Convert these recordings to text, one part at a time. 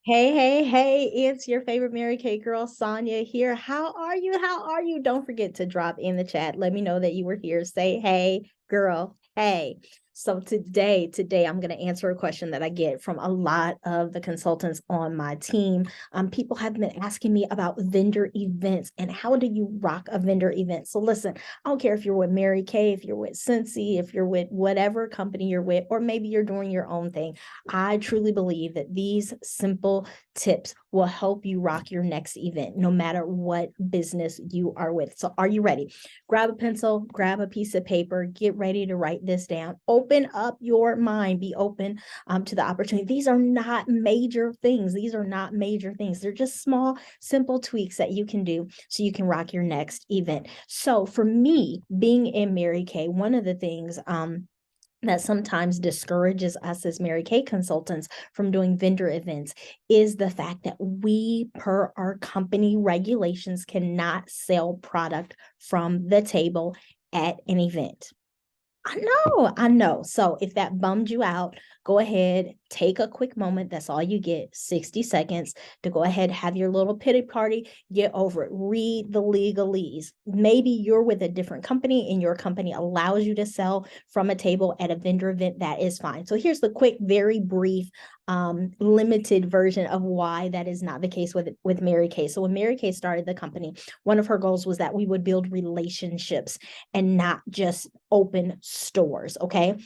Hey, hey, hey, it's your favorite Mary Kay girl, Sonia here. How are you? How are you? Don't forget to drop in the chat. Let me know that you were here. Say, hey, girl, hey. So today, I'm going to answer a question that I get from a lot of the consultants on my team. People have been asking me about vendor events and how do you rock a vendor event? So listen, I don't care if you're with Mary Kay, if you're with Scentsy, if you're with whatever company you're with, or maybe you're doing your own thing. I truly believe that these simple tips will help you rock your next event, no matter what business you are with. So, are you ready? Grab a pencil, grab a piece of paper, get ready to write this down. Open up your mind, be open to the opportunity. These are not major things. These are not major things. They're just small, simple tweaks that you can do so you can rock your next event. So, for me, being in Mary Kay, one of the things, that sometimes discourages us as Mary Kay consultants from doing vendor events is the fact that we, per our company regulations, cannot sell product from the table at an event. I know. So if that bummed you out, go ahead, take a quick moment. That's all you get, 60 seconds to go ahead, have your little pity party, get over it, read the legalese. Maybe you're with a different company and your company allows you to sell from a table at a vendor event. That is fine. So here's the quick, very brief, limited version of why that is not the case with Mary Kay. So when Mary Kay started the company, one of her goals was that we would build relationships and not just open stores. Okay.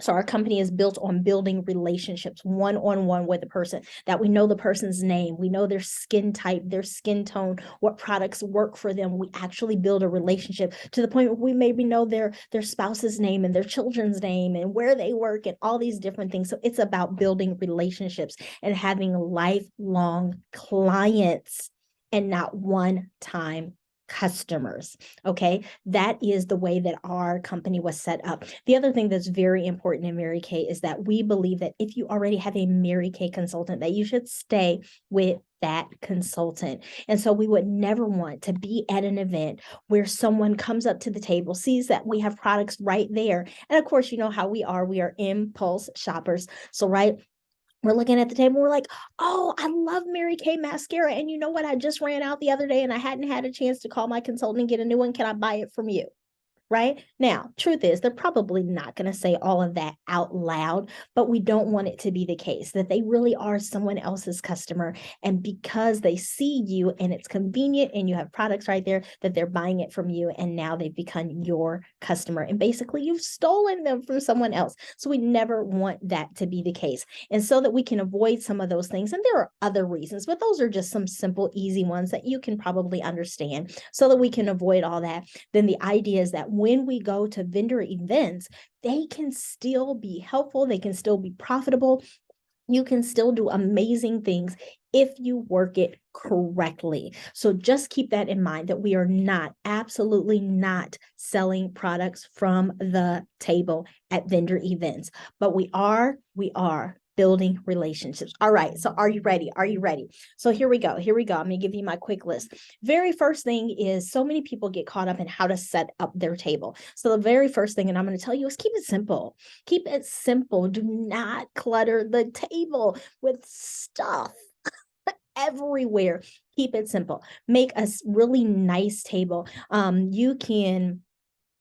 So our company is built on building relationships one-on-one with a person, that we know the person's name, we know their skin type, their skin tone, what products work for them. We actually build a relationship to the point where we maybe know their spouse's name and their children's name and where they work and all these different things. So it's about building relationships and having lifelong clients and not one-time customers. Okay. That is the way that our company was set up. The other thing that's very important in Mary Kay is that we believe that if you already have a Mary Kay consultant, that you should stay with that consultant. And so we would never want to be at an event where someone comes up to the table, sees that we have products right there. And of course, you know how we are impulse shoppers. So, right, we're looking at the table, we're like, oh, I love Mary Kay mascara. And you know what? I just ran out the other day and I hadn't had a chance to call my consultant and get a new one. Can I buy it from you? Right? Now, truth is, they're probably not going to say all of that out loud, but we don't want it to be the case that they really are someone else's customer. And because they see you and it's convenient and you have products right there, that they're buying it from you. And now they've become your customer. And basically, you've stolen them from someone else. So we never want that to be the case. And so that we can avoid some of those things, and there are other reasons, but those are just some simple, easy ones that you can probably understand so that we can avoid all that. Then the idea is that when we go to vendor events, they can still be helpful, they can still be profitable. You can still do amazing things if you work it correctly. So just keep that in mind, that we are not, absolutely not selling products from the table at vendor events, but we are building relationships. All right. So are you ready? Are you ready? So here we go. Here we go. I'm going to give you my quick list. Very first thing is, so many people get caught up in how to set up their table. So the very first thing, and I'm going to tell you, is keep it simple. Keep it simple. Do not clutter the table with stuff everywhere. Keep it simple. Make a really nice table. You can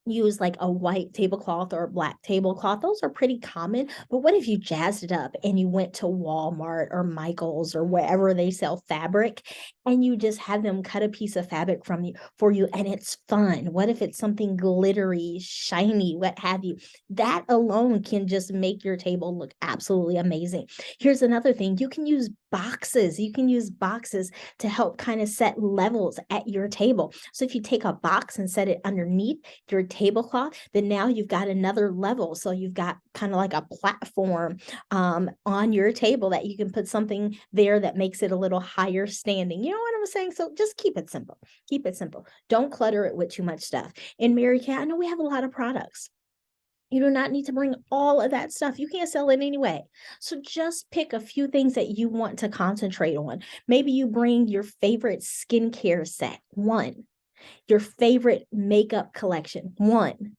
use like a white tablecloth or a black tablecloth. Those are pretty common. But what if you jazzed it up and you went to Walmart or Michael's or wherever they sell fabric, and you just have them cut a piece of fabric from you for you, and it's fun? What if it's something glittery, shiny, what have you? That alone can just make your table look absolutely amazing. Here's another thing. You can use boxes. You can use boxes to help kind of set levels at your table. So if you take a box and set it underneath your tablecloth, then now you've got another level. So you've got kind of like a platform on your table that you can put something there that makes it a little higher standing. You know what I'm saying? So just keep it simple. Keep it simple. Don't clutter it with too much stuff. In Mary Kay, I know we have a lot of products. You do not need to bring all of that stuff. You can't sell it anyway. So just pick a few things that you want to concentrate on. Maybe you bring your favorite skincare set, one. Your favorite makeup collection, one.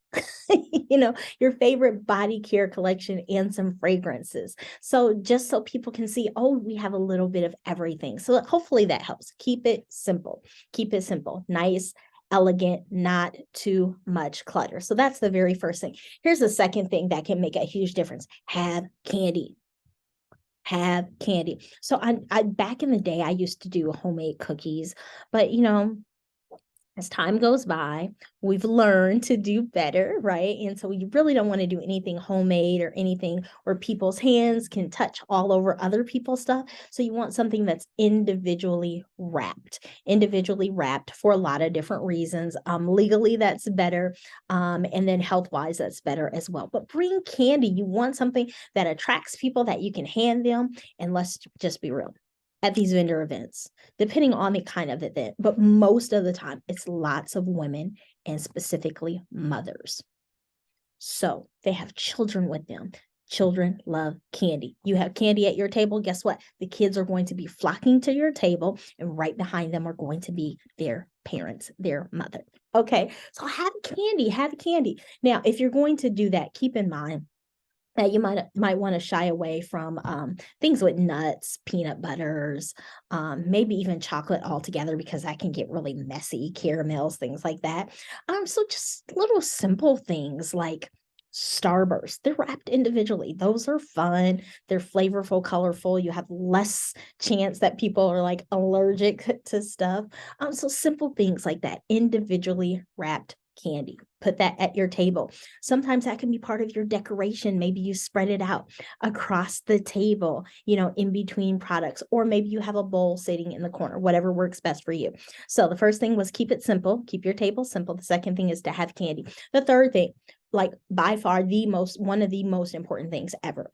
Your favorite body care collection and some fragrances. So just so people can see, oh, we have a little bit of everything. So hopefully that helps. Keep it simple. Keep it simple. Nice, elegant, not too much clutter. So that's the very first thing. Here's the second thing that can make a huge difference. Have candy. Have candy. So I back in the day, I used to do homemade cookies, but as time goes by, we've learned to do better, right? And so you really don't want to do anything homemade or anything where people's hands can touch all over other people's stuff. So you want something that's individually wrapped for a lot of different reasons. Legally, that's better. And then health-wise, that's better as well. But bring candy. You want something that attracts people that you can hand them. And let's just be real. At these vendor events, depending on the kind of event, but most of the time it's lots of women and specifically mothers. So they have children with them. Children love candy. You have candy at your table. Guess what? The kids are going to be flocking to your table, and right behind them are going to be their parents, their mother. Okay, so have candy, have candy. Now, if you're going to do that, keep in mind that you might want to shy away from things with nuts, peanut butters, maybe even chocolate altogether, because that can get really messy, caramels, things like that. So just little simple things like Starburst. They're wrapped individually. Those are fun. They're flavorful, colorful. You have less chance that people are like allergic to stuff. So simple things like that, individually wrapped candy. Put that at your table. Sometimes that can be part of your decoration. Maybe you spread it out across the table, in between products, or maybe you have a bowl sitting in the corner, whatever works best for you. So the first thing was keep it simple, keep your table simple. The second thing is to have candy. The third thing, like by far one of the most important things ever,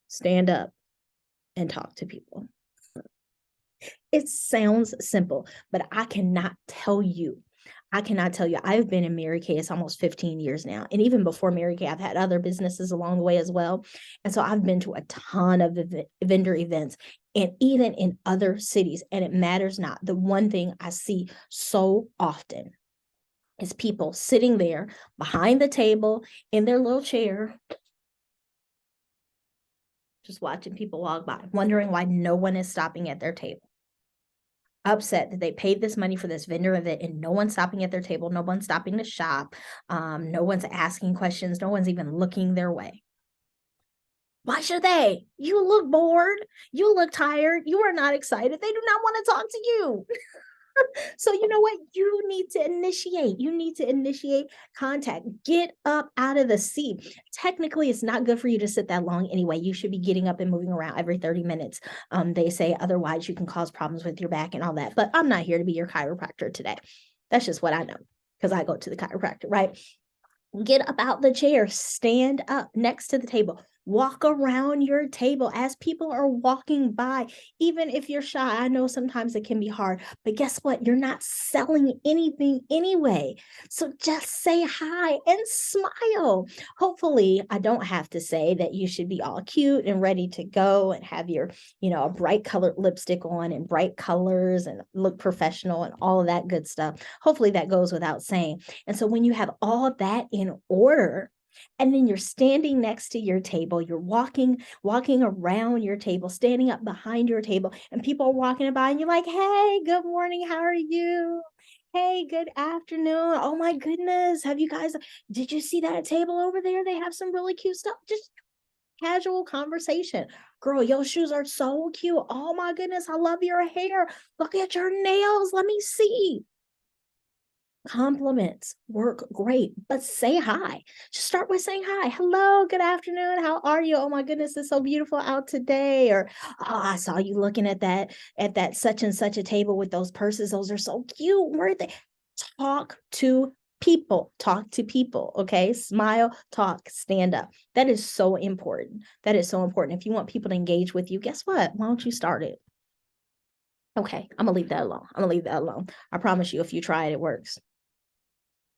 stand up and talk to people. It sounds simple, but I cannot tell you. I've been in Mary Kay, it's almost 15 years now. And even before Mary Kay, I've had other businesses along the way as well. And so I've been to a ton of vendor events, and even in other cities, and it matters not. The one thing I see so often is people sitting there behind the table in their little chair, just watching people walk by, wondering why no one is stopping at their table. Upset that they paid this money for this vendor event and no one's stopping at their table, no one's stopping to shop, no one's asking questions, no one's even looking their way. Why should they? You look bored, you look tired, you are not excited, they do not want to talk to you. So you know what? You need to initiate contact. Get up out of the seat. Technically, it's not good for you to sit that long anyway. You should be getting up and moving around every 30 minutes. They say otherwise you can cause problems with your back and all that. But I'm not here to be your chiropractor today. That's just what I know, because I go to the chiropractor, right? Get up out the chair, stand up next to the table, walk around your table as people are walking by. Even if you're shy, I know sometimes it can be hard, but guess what? You're not selling anything anyway. So just say hi and smile. Hopefully, I don't have to say that you should be all cute and ready to go and have your, a bright colored lipstick on and bright colors and look professional and all of that good stuff. Hopefully that goes without saying. And so when you have all of that in order, and then you're standing next to your table, you're walking around your table, standing up behind your table, and people are walking by and you're like, hey, good morning, how are you? Hey, good afternoon. Oh my goodness, did you see that table over there? They have some really cute stuff. Just casual conversation. Girl, your shoes are so cute. Oh my goodness, I love your hair. Look at your nails. Let me see. Compliments work great, but say hi. Just start with saying hi. Hello, good afternoon. How are you? Oh my goodness, it's so beautiful out today. Or, oh, I saw you looking at that such and such a table with those purses. Those are so cute. Where are they? Talk to people. Talk to people. Okay. Smile, talk, stand up. That is so important. That is so important. If you want people to engage with you, guess what? Why don't you start it? Okay, I'm gonna leave that alone. I promise you, if you try it, it works.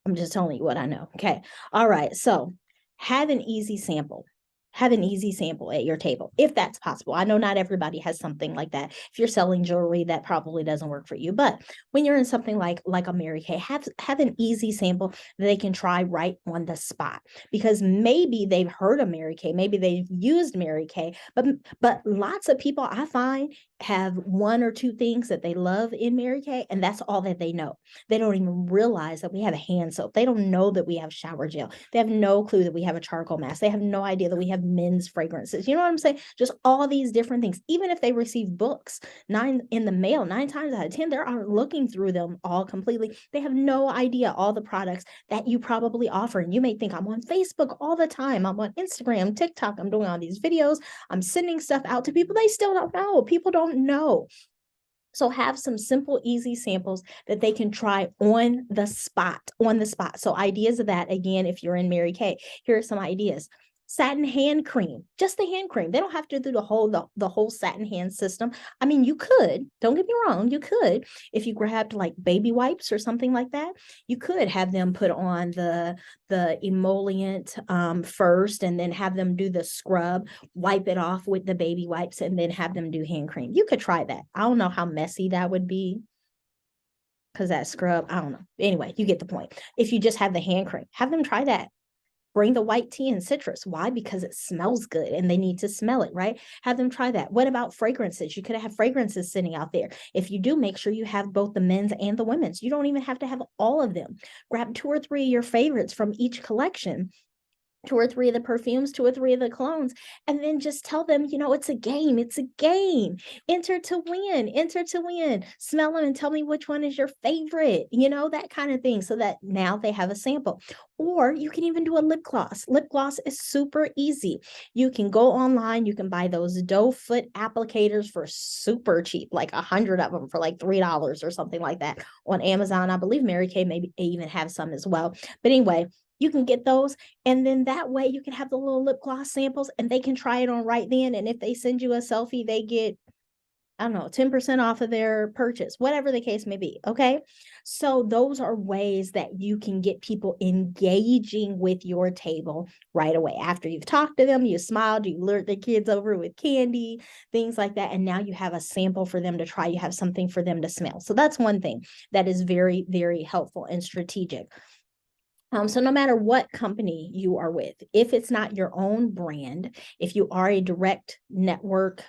I'm just telling you what I know. Okay. All right. So have an easy sample. have an easy sample at your table, if that's possible. I know not everybody has something like that. If you're selling jewelry, that probably doesn't work for you. But when you're in something like a Mary Kay, have an easy sample that they can try right on the spot. Because maybe they've heard of Mary Kay, maybe they've used Mary Kay, but lots of people I find have one or two things that they love in Mary Kay, and that's all that they know. They don't even realize that we have a hand soap. They don't know that we have shower gel. They have no clue that we have a charcoal mask. They have no idea that we have men's fragrances. You know what I'm saying? Just all these different things. Even if they receive books in the mail, 9 times out of 10, they're looking through them all completely. They have no idea all the products that you probably offer. And you may think, I'm on Facebook all the time. I'm on Instagram, TikTok. I'm doing all these videos. I'm sending stuff out to people. They still don't know. People don't know. So have some simple, easy samples that they can try on the spot. So ideas of that, again, if you're in Mary Kay, here are some ideas. Satin hand cream, just the hand cream. They don't have to do the whole satin hand system. I mean, you could, don't get me wrong, you could, if you grabbed like baby wipes or something like that, you could have them put on the emollient first, and then have them do the scrub, wipe it off with the baby wipes, and then have them do hand cream. You could try that. I don't know how messy that would be, because that scrub, I don't know. Anyway, you get the point. If you just have the hand cream, have them try that. Bring the white tea and citrus. Why? Because it smells good and they need to smell it, right? Have them try that. What about fragrances? You could have fragrances sitting out there. If you do, make sure you have both the men's and the women's. You don't even have to have all of them. Grab 2 or 3 of your favorites from each collection, 2 or 3 of the perfumes, 2 or 3 of the colognes, and then just tell them, it's a game. It's a game. Enter to win. Smell them and tell me which one is your favorite, that kind of thing, so that now they have a sample. Or you can even do a lip gloss. Lip gloss is super easy. You can go online, you can buy those doe foot applicators for super cheap, like 100 of them for like $3 or something like that on Amazon. I believe Mary Kay maybe even have some as well. But anyway, you can get those, and then that way you can have the little lip gloss samples and they can try it on right then. And if they send you a selfie, they get, I don't know, 10% off of their purchase, whatever the case may be. Okay. So those are ways that you can get people engaging with your table right away. After you've talked to them, you smiled, you lured the kids over with candy, things like that. And now you have a sample for them to try. You have something for them to smell. So that's one thing that is very, very helpful and strategic. So no matter what company you are with, if it's not your own brand, if you are a direct network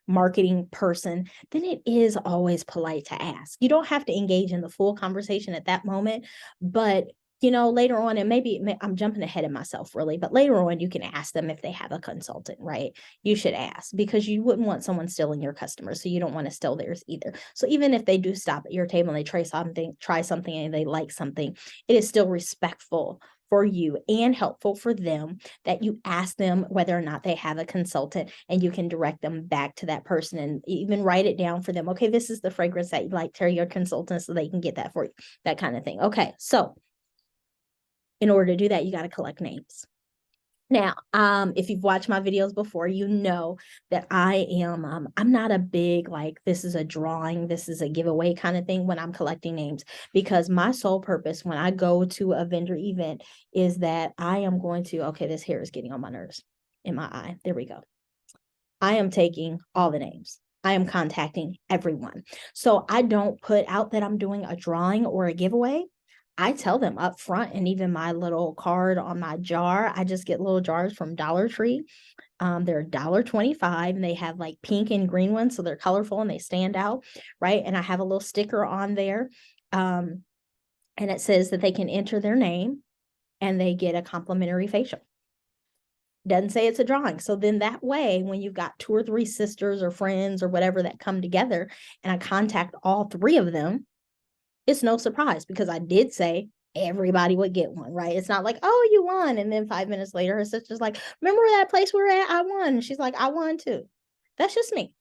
marketing person, then it is always polite to ask. You don't have to engage in the full conversation at that moment, but later on, and maybe I'm jumping ahead of myself really, but later on you can ask them if they have a consultant, right? You should ask, because you wouldn't want someone stealing your customers. So you don't want to steal theirs either. So even if they do stop at your table and they try something and they like something, it is still respectful for you and helpful for them that you ask them whether or not they have a consultant, and you can direct them back to that person and even write it down for them. Okay, this is the fragrance that you like. Tell your consultant so they can get that for you, that kind of thing. Okay, so in order to do that, you got to collect names. Now, if you've watched my videos before, you know that I'm not a big, like, this is a drawing, this is a giveaway kind of thing when I'm collecting names, because my sole purpose when I go to a vendor event is that I am going to, okay, this hair is getting on my nerves in my eye. There we go. I am taking all the names. I am contacting everyone. So I don't put out that I'm doing a drawing or a giveaway. I tell them up front, and even my little card on my jar, I just get little jars from Dollar Tree. They're $1.25, and they have like pink and green ones, so they're colorful and they stand out, right? And I have a little sticker on there, and it says that they can enter their name and they get a complimentary facial. Doesn't say it's a drawing. So then that way, when you've got 2 or 3 sisters or friends or whatever that come together, and I contact all 3 of them, it's no surprise, because I did say everybody would get one, right? It's not like, oh, you won, and then 5 minutes later her sister's like, remember that place we were at? I won. And she's like, I won too. That's just me.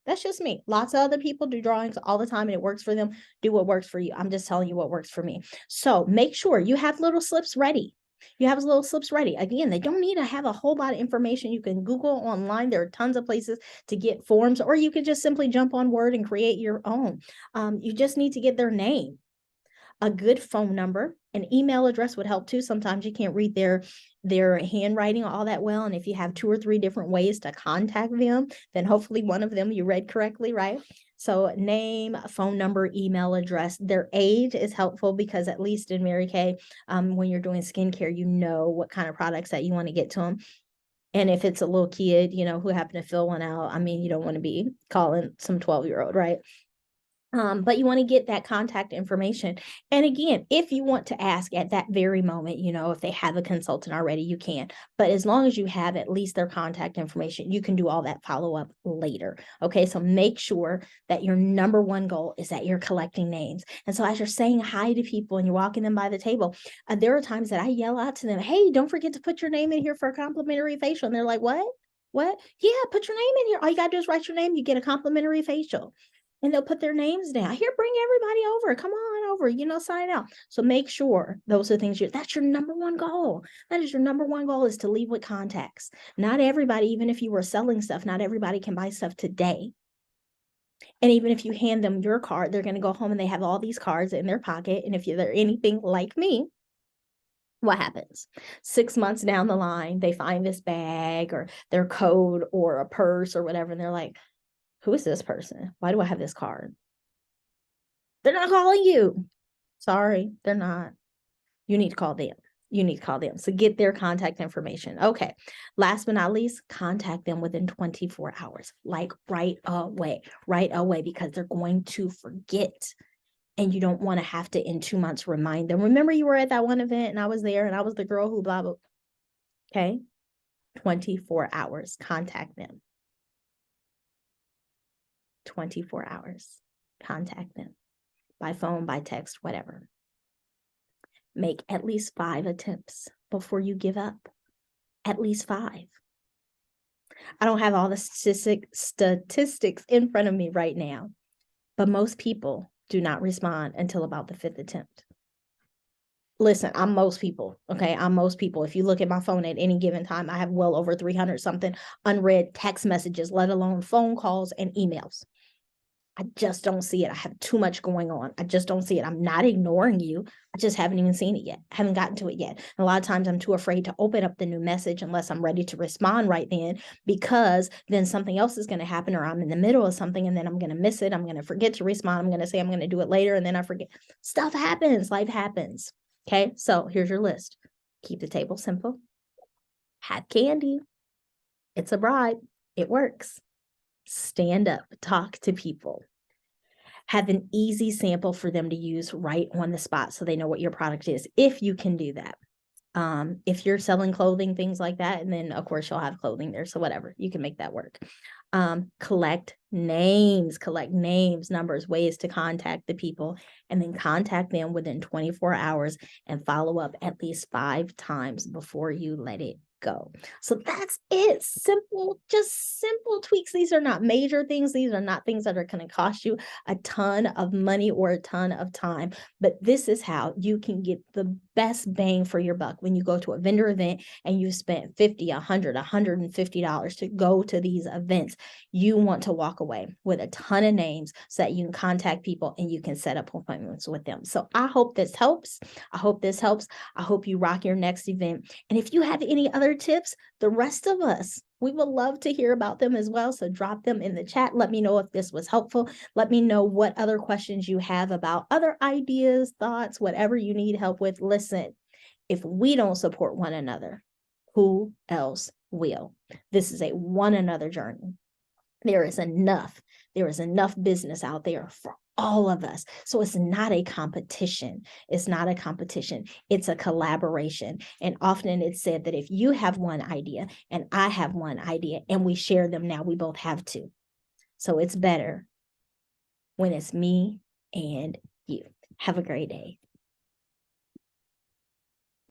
Lots of other people do drawings all the time and it works for them. Do what works for you. I'm just telling you what works for me. So make sure you have little slips ready. Again, they don't need to have a whole lot of information. You can Google online. There are tons of places to get forms, or you can just simply jump on Word and create your own. You just need to get their name, a good phone number, An email address would help too. Sometimes you can't read their handwriting all that well. And if you have 2 or 3 different ways to contact them, then hopefully one of them you read correctly, right? So name, phone number, email address. Their age is helpful because at least in Mary Kay, when you're doing skincare, you know what kind of products that you want to get to them. And if it's a little kid, who happened to fill one out, I mean, you don't want to be calling some 12-year-old, right? But you want to get that contact information. And again, if you want to ask at that very moment, if they have a consultant already, you can. But as long as you have at least their contact information, you can do all that follow-up later. Okay, so make sure that your number one goal is that you're collecting names. And so as you're saying hi to people and you're walking them by the table, there are times that I yell out to them, hey, don't forget to put your name in here for a complimentary facial. And they're like, what? What? Yeah, put your name in here. All you got to do is write your name. You get a complimentary facial. And they'll put their names down. Here, bring everybody over. Come on over, sign out. So make sure those are things that's your number one goal. That is your number one goal, is to leave with contacts. Not everybody, even if you were selling stuff, not everybody can buy stuff today. And even if you hand them your card, they're going to go home and they have all these cards in their pocket. And if they're anything like me, what happens? 6 months down the line, they find this bag or their code or a purse or whatever. And they're like, who is this person? Why do I have this card? They're not calling you. Sorry, they're not. You need to call them. You need to call them. So get their contact information. Okay. Last but not least, contact them within 24 hours, like right away, because they're going to forget. And you don't want to have to, in 2 months, remind them. Remember, you were at that one event and I was there and I was the girl who blah, blah. Okay. 24 hours. Contact them. 24 hours. Contact them by phone, by text, whatever. Make at least 5 attempts before you give up. At least 5. I don't have all the statistics in front of me right now, but most people do not respond until about the 5th attempt. Listen, I'm most people, okay? I'm most people. If you look at my phone at any given time, I have well over 300 something unread text messages, let alone phone calls and emails. I just don't see it. I have too much going on. I just don't see it. I'm not ignoring you. I just haven't even seen it yet. I haven't gotten to it yet. And a lot of times I'm too afraid to open up the new message unless I'm ready to respond right then, because then something else is going to happen, or I'm in the middle of something and then I'm going to miss it. I'm going to forget to respond. I'm going to say I'm going to do it later and then I forget. Stuff happens. Life happens. Okay. So here's your list. Keep the table simple. Have candy. It's a bribe. It works. Stand up. Talk to people. Have an easy sample for them to use right on the spot so they know what your product is, if you can do that. If you're selling clothing, things like that, and then of course you'll have clothing there, so whatever, you can make that work. Collect names, numbers, ways to contact the people, and then contact them within 24 hours and follow up at least 5 times before you let it go. So that's it. Just simple tweaks. These are not major things. These are not things that are going to cost you a ton of money or a ton of time, but this is how you can get the best bang for your buck. When you go to a vendor event and you spent $50, $100, $150 to go to these events, you want to walk away with a ton of names so that you can contact people and you can set up appointments with them. So I hope this helps. I hope this helps. I hope you rock your next event. And if you have any other tips, the rest of us, we would love to hear about them as well. So drop them in the chat. Let me know if this was helpful. Let me know what other questions you have about other ideas, thoughts, whatever you need help with. Listen, if we don't support one another, who else will? This is a one another journey. There is enough business out there for all of us. So it's not a competition. It's not a competition. It's a collaboration. And often it's said that if you have one idea and I have one idea and we share them, now we both have two. So it's better when it's me and you. Have a great day.